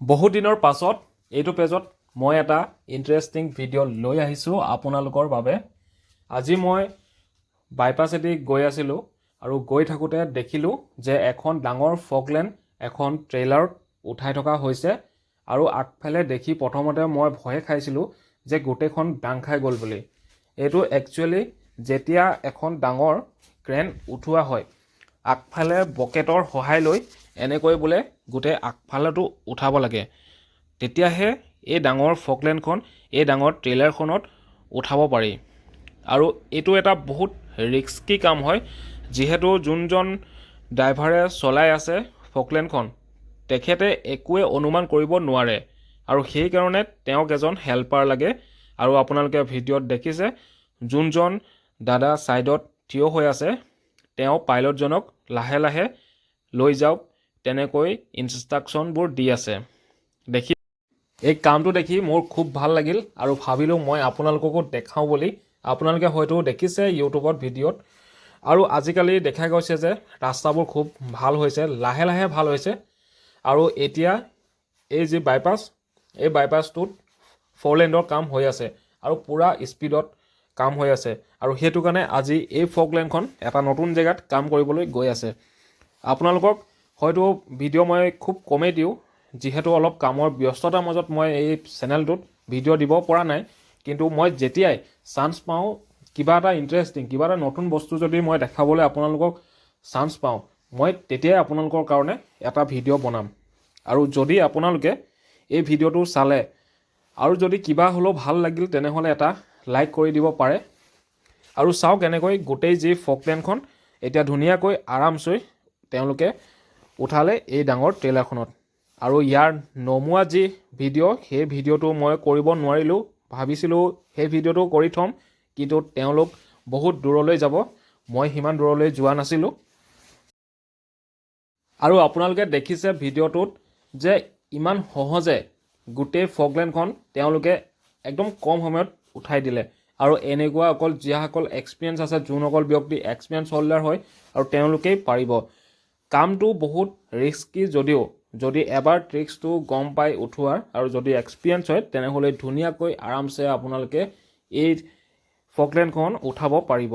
বহুত দিনৰ পাছত এইটো পেজত মই এটা ইণ্টাৰেষ্টিং ভিডিঅ' লৈ আহিছোঁ আপোনালোকৰ বাবে। আজি মই বাইপাছেদি গৈ আছিলোঁ আৰু গৈ থাকোঁতে দেখিলোঁ যে এখন ডাঙৰ ফগলেণ্ড এখন ট্ৰেইলাৰত উঠাই থকা হৈছে আৰু আগফালে দেখি প্ৰথমতে মই ভয়ে খাইছিলোঁ যে গোটেইখন দাং খাই গ'ল বুলি। এইটো একচুৱেলি যেতিয়া এখন ডাঙৰ ক্ৰেন উঠোৱা হয় আগফালে বকেটৰ সহায় লৈ এনেকৈ বোলে গোটেই আগফালেতো উঠাব লাগে, তেতিয়াহে এই ডাঙৰ ফগলেণ্ডখন এই ডাঙৰ ট্ৰেইলাৰখনত উঠাব পাৰি। আৰু এইটো এটা বহুত ৰিস্কি কাম হয়, যিহেতু যোনজন ড্ৰাইভাৰে চলাই আছে ফগলেণ্ডখন তেখেতে একোৱে অনুমান কৰিব নোৱাৰে আৰু সেইকাৰণে তেওঁক এজন হেল্পাৰ লাগে। আৰু আপোনালোকে ভিডিঅ'ত দেখিছে যোনজন দাদা ছাইডত থিয় হৈ আছে তেওঁ পাইলটজনক লাহে লাহে লৈ যাওক তেনেকৈ ইনষ্ট্ৰাকশ্যনবোৰ দি আছে। দেখি এই কামটো দেখি মোৰ খুব ভাল লাগিল আৰু ভাবিলোঁ মই আপোনালোককো দেখাওঁ বুলি। আপোনালোকে হয়তো দেখিছে ইউটিউবত ভিডিঅ'ত। আৰু আজিকালি দেখা গৈছে যে ৰাস্তাবোৰ খুব ভাল হৈছে, লাহে লাহে ভাল হৈছে। আৰু এতিয়া এই যি বাইপাছ, এই বাইপাছটোত 4 লেণ্ডৰ কাম হৈ আছে আৰু পূৰা স্পীডত কাম হৈ আছে। আৰু সেইটো কাৰণে আজি এই ফগলেণ্ডখন এটা নতুন জেগাত কাম কৰিবলৈ গৈ আছে। আপোনালোকক হয়তো ভিডিঅ' মই খুব কমেই দিওঁ, যিহেতু অলপ কামৰ ব্যস্ততাৰ মাজত মই এই চেনেলটোত ভিডিঅ' দিব পৰা নাই। কিন্তু মই যেতিয়াই চান্স পাওঁ, কিবা এটা ইণ্টাৰেষ্টিং, কিবা এটা নতুন বস্তু যদি মই দেখাবলৈ আপোনালোকক চান্স পাওঁ, মই তেতিয়াই আপোনালোকৰ কাৰণে এটা ভিডিঅ' বনাম। আৰু যদি আপোনালোকে এই ভিডিঅ'টো চালে আৰু যদি কিবা হ'লেও ভাল লাগিল তেনেহ'লে এটা লাইক কৰি দিব পাৰে। আৰু চাওক এনেকৈ গোটেই যি ফগলেণ্ডখন এতিয়া ধুনীয়াকৈ আৰামচৈ তেওঁলোকে উঠালে এই ডাঙৰ ট্ৰেইলাৰখনত। আৰু ইয়াৰ নমোৱা যি ভিডিঅ' সেই ভিডিঅ'টো মই কৰিব নোৱাৰিলোঁ, ভাবিছিলোঁ সেই ভিডিঅ'টো কৰি থ'ম, কিন্তু তেওঁলোক বহুত দূৰলৈ যাব, মই সিমান দূৰলৈ যোৱা নাছিলোঁ। আৰু আপোনালোকে দেখিছে ভিডিঅ'টোত যে ইমান সহজে গোটেই ফগলেণ্ডখন তেওঁলোকে একদম কম সময়ত উঠাই দিলে। আৰু এনেকুৱা অকল যিসকল এক্সপিৰিয়েঞ্চ আছে, যোনসকল ব্যক্তি এক্সপিৰিয়েঞ্চ হোল্ডাৰ হয় আৰু তেওঁলোকেই পাৰিব। কামটো বহুত ৰিস্কি যদিও যদি এবাৰ ট্ৰিক্সটো গম পাই উঠোৱাৰ আৰু যদি এক্সপিৰিয়েঞ্চ হয় তেনেহ'লে ধুনীয়াকৈ আৰামছে আপোনালোকে এই ফগলেণ্ডখন উঠাব পাৰিব।